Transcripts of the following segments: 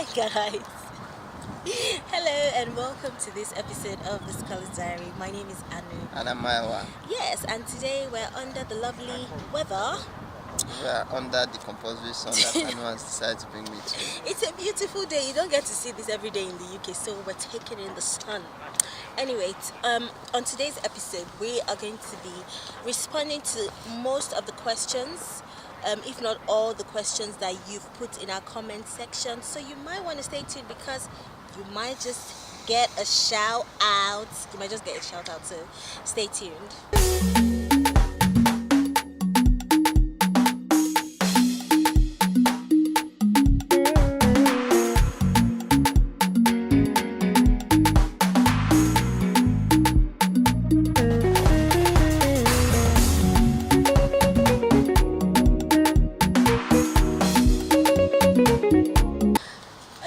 Guys, hello and welcome to this episode of the Scholar's Diary. My name is Anu. And I'm Maiwa. Yes, and today we're under the lovely weather. We are under the compulsory sun that Anu has decided to bring me to. It's a beautiful day. You don't get to see this every day in the UK, so we're taking in the sun. Anyway, on today's episode, we are going to be responding to most of the questions, if not all the questions that you've put in our comment section. So you might want to stay tuned because you might just get a shout out. So stay tuned.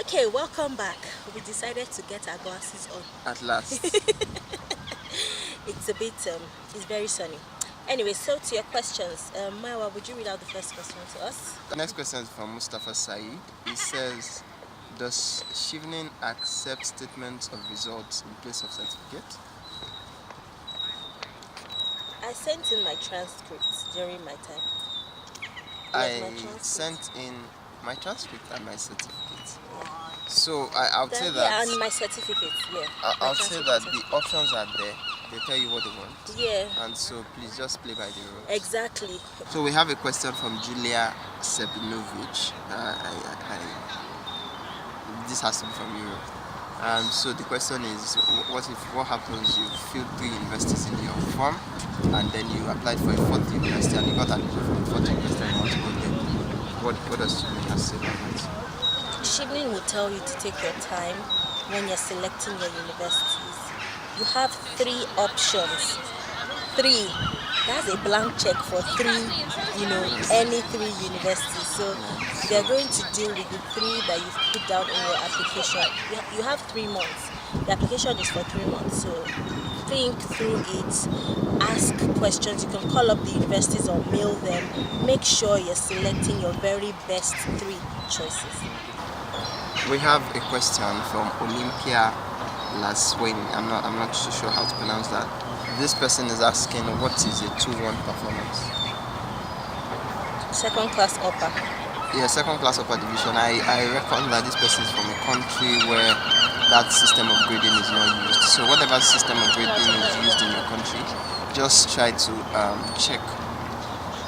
Okay, welcome back. We decided to get our glasses on. At last. It's it's very sunny. Anyway, so to your questions, Maiwa, would you read out the first question to us? The next question is from Mustafa Saeed. He says, does Chevening accept statements of results in place of certificate? I sent in my transcripts during my time. I sent in my transcript and my certificate. So I'll say that. Yeah, and my certificate, yeah. I'll say that the options are there. They tell you what they want. Yeah. And so please just play by the rules. Exactly. So we have a question from Julia Sebinovich. This has to be from Europe. So the question is, what happens? You filled 3 universities in your form, and then you applied for a 4th university, and you got admission from the 4th university, and you want to go there. What does Chevening have to say about that? Chevening will tell you to take your time when you're selecting your universities. You have 3 options. 3. That's a blank check for 3, any 3 universities. So they're going to deal with the 3 that you've put down in your application. You have 3 months. The application is for 3 months. So think through it, ask questions. You can call up the universities or mail them. Make sure you're selecting your very best 3 choices. We have a question from Olympia Laswing. I'm not too sure how to pronounce that. This person is asking, what is a 2-1 performance? Second class upper. Yeah, second class upper division. I reckon that this person is from a country where that system of grading is not used. So whatever system of grading is used in your country, just try to check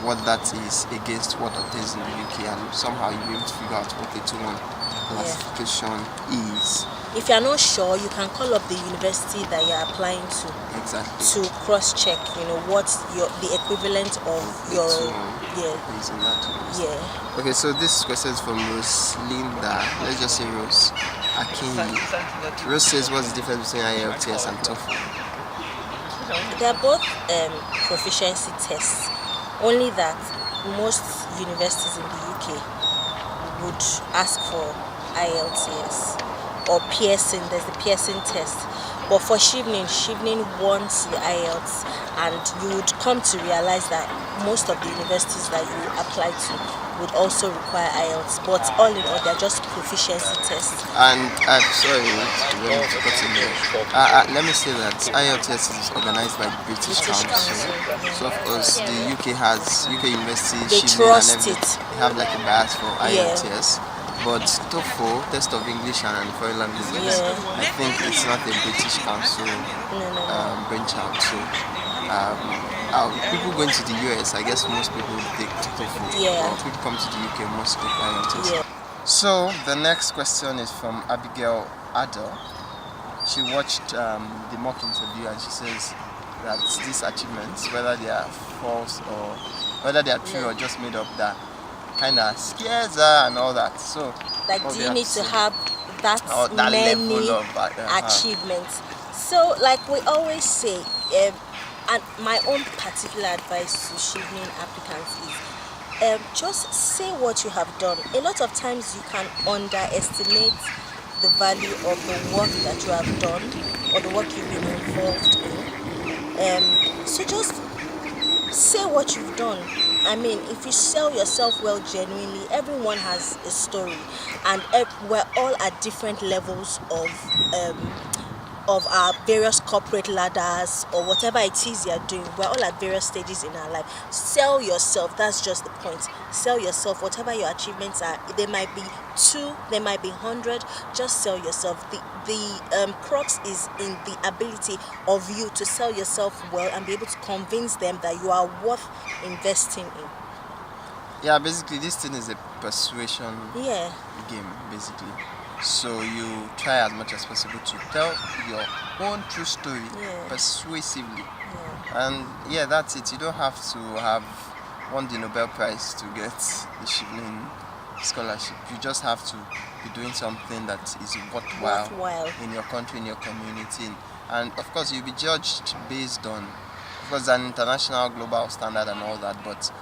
what that is against what it is in the UK, and somehow you'll be able to figure out what a 2-1 classification is. If you're not sure, you can call up the university that you're applying to. Exactly. To cross-check, what's the equivalent of your is in that university. Yeah. Okay, so this question is from Linda. Let's just say Rose Akinyi. Rose says, what's the difference between IELTS and TOEFL? They're both proficiency tests. Only that most universities in the UK would ask for IELTS or Pearson. There's the Pearson test. But for Chevening wants the IELTS, and you would come to realize that most of the universities that you apply to would also require IELTS. But all in all, they're just proficiency tests. And I'm sorry to cut in there. Let me say that IELTS is organized by the British Council. So of course the UK universities, they trust it. They have like a bias for IELTS. But TOEFL, test of English and foreign languages, I think it's not a British Council brainchild. So people going to the US, I guess most people take TOEFL. Yeah. Or people come to the UK, most take IELTS. Yeah. So the next question is from Abigail Adder. She watched the mock interview, and she says that these achievements, whether they are false or whether they are true or just made up, that kind of scares her and all that. So like, do you need to have that many level of achievements? So like we always say, and my own particular advice to Chevening applicants is just say what you have done. A lot of times you can underestimate the value of the work that you have done or the work you've been involved in. So just say what you've done. I mean, if you sell yourself well genuinely, everyone has a story, and we're all at different levels of our various corporate ladders or whatever it is you're doing. We're all at various stages in our life. Sell yourself. That's just the point. Sell yourself. Whatever your achievements are, they might be 2, they might be 100. Just sell yourself. The crux is in the ability of you to sell yourself well and be able to convince them that you are worth investing in. Yeah, basically this thing is a persuasion Yeah. game, basically. So you try as much as possible to tell your own true story persuasively. Yeah. And yeah, that's it. You don't have to have won the Nobel Prize to get the Chevening scholarship. You just have to be doing something that is worthwhile in your country, in your community. And of course, you'll be judged based on, of course, an international global standard and all that, but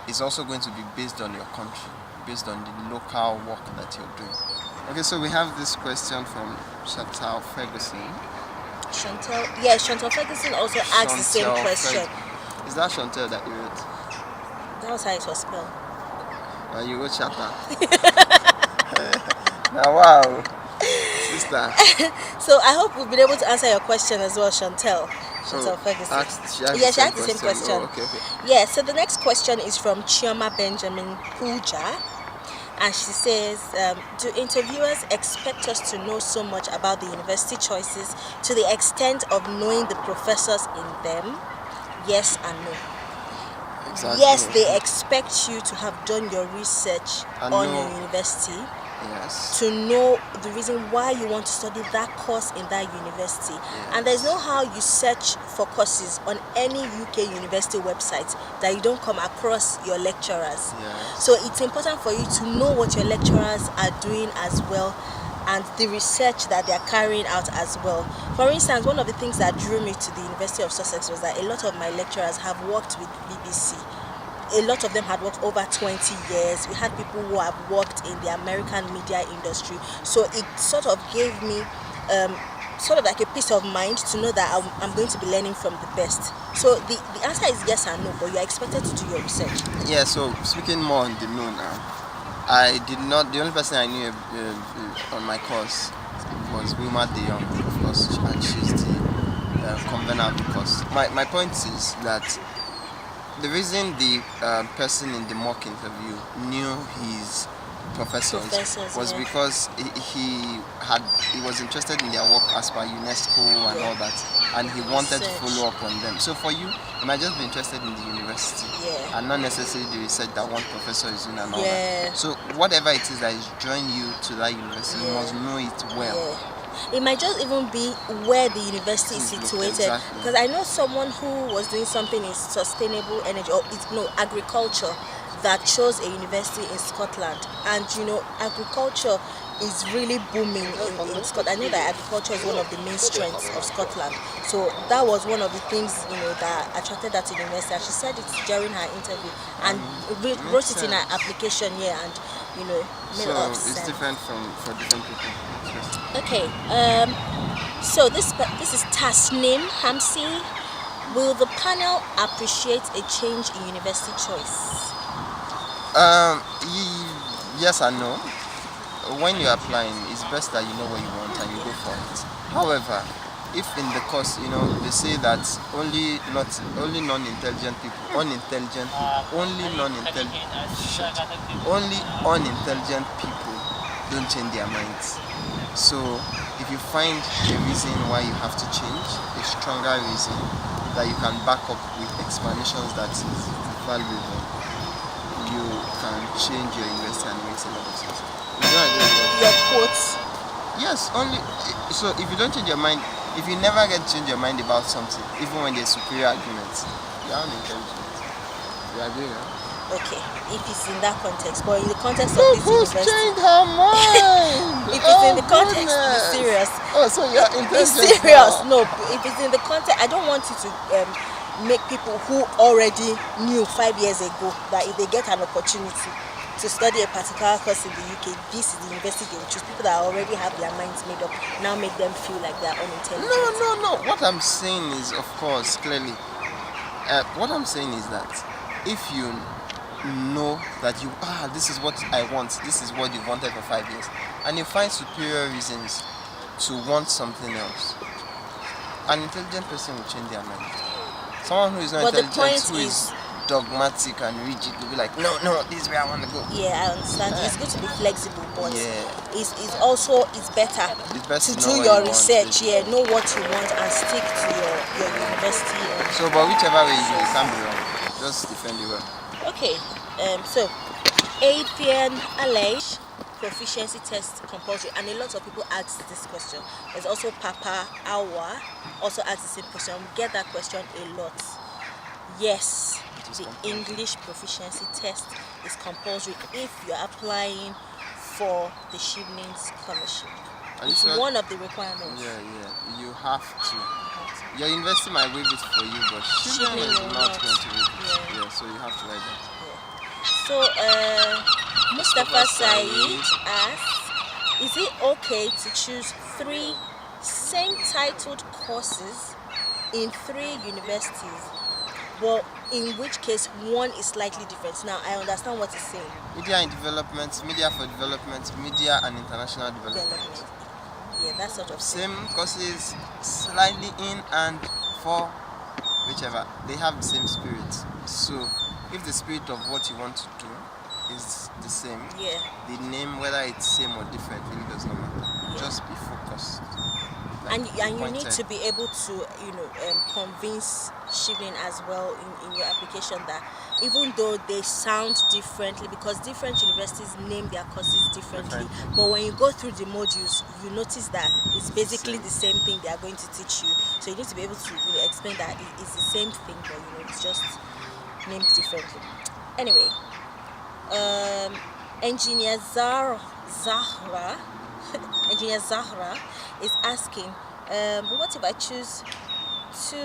it's also going to be based on your country, based on the local work that you're doing. Okay, so we have this question from Chantal Ferguson. Chantal Ferguson also asked the same question. Is that Chantal that you wrote? That was how it was spelled. You wrote Chantal. Now, wow, sister. So I hope we've been able to answer your question as well, Chantal. Chantal Ferguson. She asked the same question. Oh, okay. Yeah, so the next question is from Chioma Benjamin Puja. And she says, do interviewers expect us to know so much about the university choices to the extent of knowing the professors in them? Yes and no. Exactly. Yes, they expect you to have done your research on your university. Yes. To know the reason why you want to study that course in that university. Yes. And there's no how you search for courses on any UK university website that you don't come across your lecturers. Yes. So it's important for you to know what your lecturers are doing as well, and the research that they're carrying out as well. For instance, one of the things that drew me to the University of Sussex was that a lot of my lecturers have worked with BBC. A lot of them had worked over 20 years. We had people who have worked in the American media industry. So it sort of gave me sort of like a peace of mind to know that I'm going to be learning from the best. So the answer is yes and no, but you're expected to do your research. Yeah, so speaking more on the no now, I did not, the only person I knew on my course was Wilma De Jong, of course, and she's the convener of the course. My point is that the reason the person in the mock interview knew his professors was because he was interested in their work as per UNESCO and all that, and he wanted to follow up on them. So for you might just be interested in the university and not necessarily the research that one professor is doing and all that. So whatever it is that is drawing you to that university, you must know it well. It might just even be where the university is situated. Exactly. Because I know someone who was doing something in sustainable energy or agriculture that chose a university in Scotland. And agriculture is really booming in Scotland. I know that agriculture is one of the main strengths of Scotland. So that was one of the things that attracted her to the university. And she said it during her interview and wrote it in her application and made a lot of sense. It's different for different people. Okay, so this is Tasnim Hamsi. Will the panel appreciate a change in university choice? Yes and no. When you're applying, it's best that you know what you want and you go for it. However, if in the course, they say that only unintelligent people don't change their minds. So if you find a reason why you have to change, a stronger reason that you can back up with explanations that is valuable, you can change your university and it makes a lot of sense. Your quotes? Yes, only so if you don't change your mind, if you never get to change your mind about something, even when there's superior arguments, you're unintelligent. You agree, right? Okay, if it's in that context, but in the context of this university, changed her mind. If it's in the context, be serious. Oh, so you're intelligent. Be serious. No, if it's in the context, I don't want you to make people who already knew 5 years ago that if they get an opportunity to study a particular course in the UK, this is the university they will choose. People that already have their minds made up now make them feel like they're unintelligent. No. What I'm saying is, of course, clearly, What I'm saying is that if you know that this is what I want, this is what you've wanted for 5 years, and you find superior reasons to want something else, an intelligent person will change their mind. Someone who is not But the intelligent, point who is dogmatic and rigid, will be like, no, this is where I want to go. yeah, I understand. It's good to be flexible, but Yeah. it's also better It's best to to know do what your you want, research. basically. Yeah, know what you want and stick to your university. So, but whichever way you go, you can't be wrong. Just defend it well. Okay. So Adrian Alej, proficiency test compulsory, and a lot of people ask this question. There's also Papa Awa also asks the same question. We get that question a lot. Yes, the English proficiency test is compulsory if you're applying for the Chevening scholarship. Are you It's sure? one of the requirements. Yeah. You have to. Your university might waive it for you, but Chevening is will not going to waive it. Yeah. Yeah, so you have to write that. So, Mustafa Saeed asks, is it okay to choose 3 same titled courses in 3 universities? Well, in which case one is slightly different. Now, I understand what he's saying. Media and development, media for development, media and international development. Yeah, that sort of thing. Same courses, slightly in and for whichever. They have the same spirit. So, if the spirit of what you want to do is the same, Yeah. the name, whether it's same or different, really does not matter. Yeah. Just be focused. And you need to be able to convince Chevening as well in your application that even though they sound differently, because different universities name their courses differently, but when you go through the modules, you notice that it's basically the same thing they are going to teach you. So you need to be able to explain that it's the same thing, but it's just named differently. Anyway, engineer Zahra Engineer Zahra is asking, what if I choose to...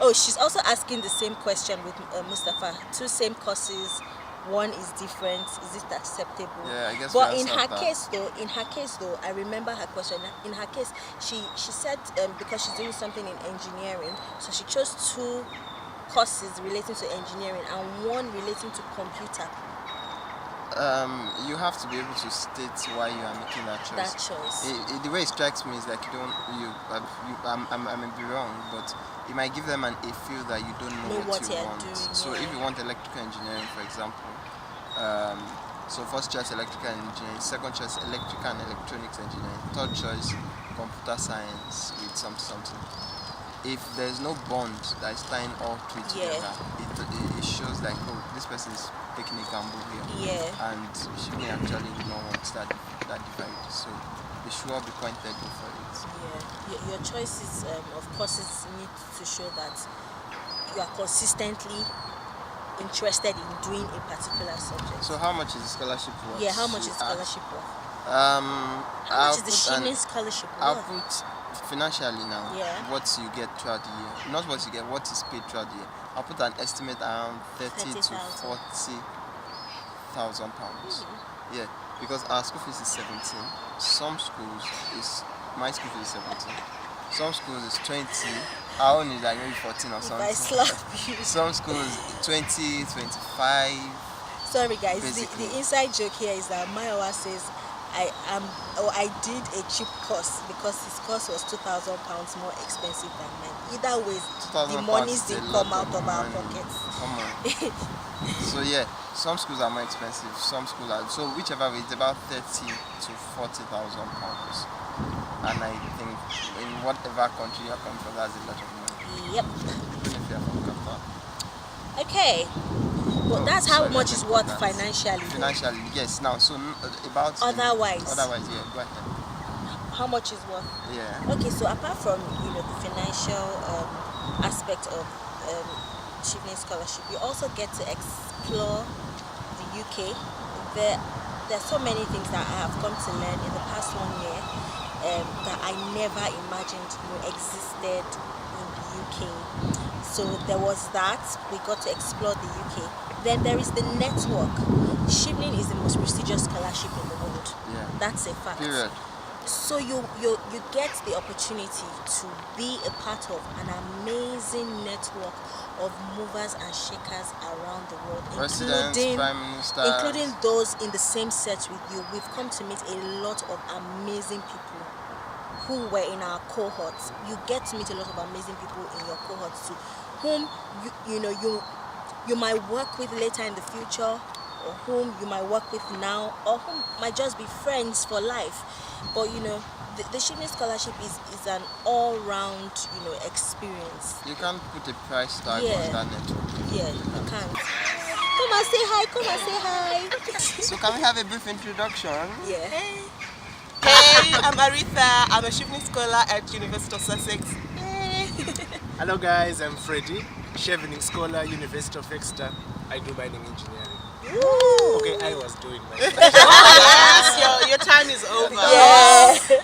Oh, she's also asking the same question with Mustafa. 2 same courses, one is different. Is it acceptable? Yeah, I guess. But in her case though, I remember her question. In her case, she said because she's doing something in engineering, so she chose 2 courses relating to engineering and one relating to computer. You have to be able to state why you are making that choice. The way it strikes me is like I may be wrong, but it might give them a feel that you don't know what you want. Doing, so if you want electrical engineering, for example, so first choice electrical engineering, second choice electrical and electronics engineering, third choice computer science with something. If there's no bond that is tying all 3 together, it shows like, oh, this person is taking a gamble here. Yeah. And she may actually not want that divide. So they should all be pointed for it. Yeah. Your choices of courses need to show that you are consistently interested in doing a particular subject. So how much is the scholarship worth? Yeah, how much is scholarship worth? How much is the Chevening scholarship worth? I'll put financially now, yeah, what you get throughout the year, not what you get, what is paid throughout the year. I'll put an estimate around 30 to 40,000 pounds. Yeah, because our school fees is 17. Some schools my school fees is 17. Some schools is 20. Our own is like maybe 14 or something. I slap you. Some schools 20, 25. Sorry guys, the inside joke here is that Mayowa says I did a cheap course because his course was £2,000 more expensive than mine. Either way, the monies didn't come out of our pockets. Come on. So yeah, some schools are more expensive, some schools are, so whichever way, it's about 30 to 40,000 pounds. And I think in whatever country you're coming from, that's a lot of money. Yep. Even if you're from Qatar. Okay. Well, that's how much is worth financially. Financially, yes. Now, so about otherwise, yeah, go ahead. How much is worth? Yeah. Okay, so apart from the financial aspect of Chevening scholarship, you also get to explore the UK. There's so many things that I have come to learn in the past 1 year that I never imagined existed in the UK. So there was that. We got to explore the UK. Then there is the network. Chevening is the most prestigious scholarship in the world. Yeah. That's a fact. Period. So you get the opportunity to be a part of an amazing network of movers and shakers around the world, Presidents, Prime Ministers, including those in the same set with you. We've come to meet a lot of amazing people who were in our cohorts. You get to meet a lot of amazing people in your cohorts too, whom you might work with later in the future, or whom you might work with now, or whom might just be friends for life. But the Chevening scholarship is an all-round experience. you can't put a price tag on that network. Yeah, you can't. Come and say hi. Come and say hi. So can we have a brief introduction? Yeah. Hey, I'm Aritha. I'm a Chevening scholar at University of Sussex. Hello guys, I'm Freddie, Chevening scholar, University of Exeter. I do mining engineering. Okay, I was doing mining. Yes, your time is over.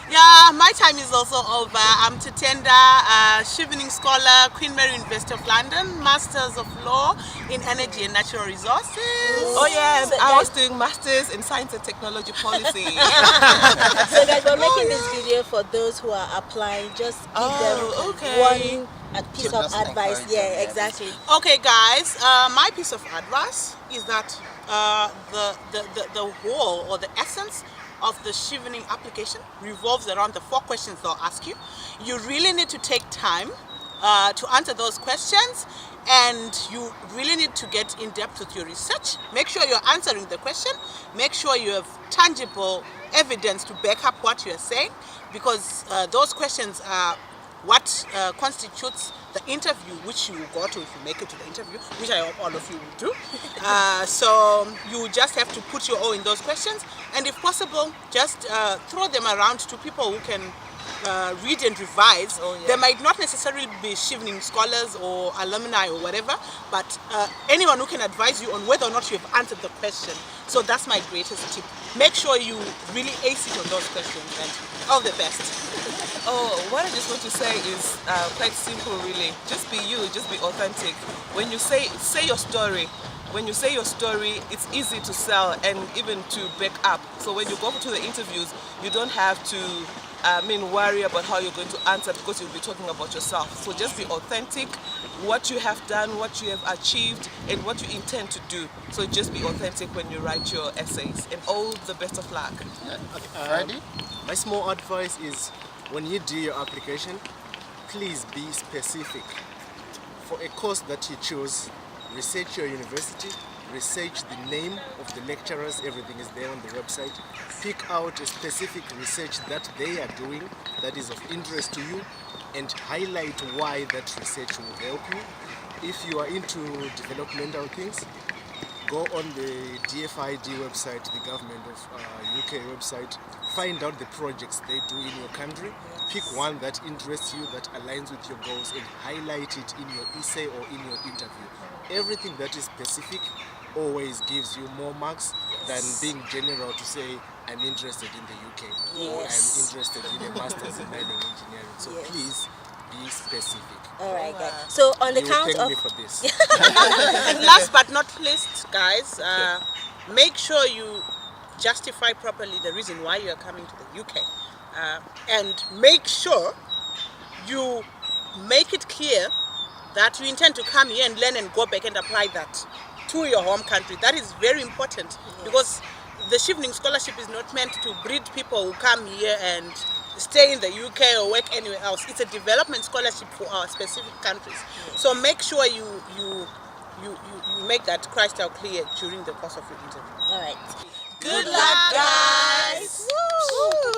Yeah, my time is also over. I'm Tutenda, Chevening scholar, Queen Mary University of London, Masters of Law in Energy and Natural Resources. Oh yeah, So I was doing Masters in Science and Technology Policy. So guys, we're making this video for those who are applying. Just give them one piece of Just advice. encourage Yeah, them, exactly. Okay, guys, my piece of advice is that the whole or the essence of the Chevening application revolves around the 4 questions they'll ask you. You really need to take time to answer those questions, and you really need to get in depth with your research. Make sure you're answering the question. Make sure you have tangible evidence to back up what you're saying, because those questions are what constitutes the interview which you will go to if you make it to the interview, which I hope all of you will do. So you just have to put your all in those questions, and if possible, just throw them around to people who can read and revise. They might not necessarily be Chevening scholars or alumni or whatever, but anyone who can advise you on whether or not you have answered the question. So that's my greatest tip. Make sure you really ace it on those questions, and all the best. Oh, what I just want to say is quite simple, really. Just be you, just be authentic. When you say your story, when you say your story, it's easy to sell and even to back up. So when you go to the interviews, you don't have to worry about how you're going to answer, because you'll be talking about yourself. So just be authentic, what you have done, what you have achieved, and what you intend to do. So just be authentic when you write your essays, and all the best of luck. Ready? My small advice is, when you do your application, please be specific. For a course that you choose, research your university, research the name of the lecturers, everything is there on the website. Pick out a specific research that they are doing that is of interest to you, and highlight why that research will help you. If you are into developmental things, go on the DFID website, the government of UK website, find out the projects they do in your country, pick one that interests you, that aligns with your goals, and highlight it in your essay or in your interview. Everything that is specific always gives you more marks than being general to say, I'm interested in the UK, or I'm interested in a master's in mining engineering. So please be specific. All right, guys. So on the You will count thank of me for this. And last but not least, guys, make sure you justify properly the reason why you are coming to the UK, and make sure you make it clear that you intend to come here and learn and go back and apply that to your home country. That is very important, because the Chevening scholarship is not meant to breed people who come here and stay in the UK or work anywhere else. It's a development scholarship for our specific countries. So make sure you make that crystal clear during the course of your interview. all right. Good luck, guys! Woo!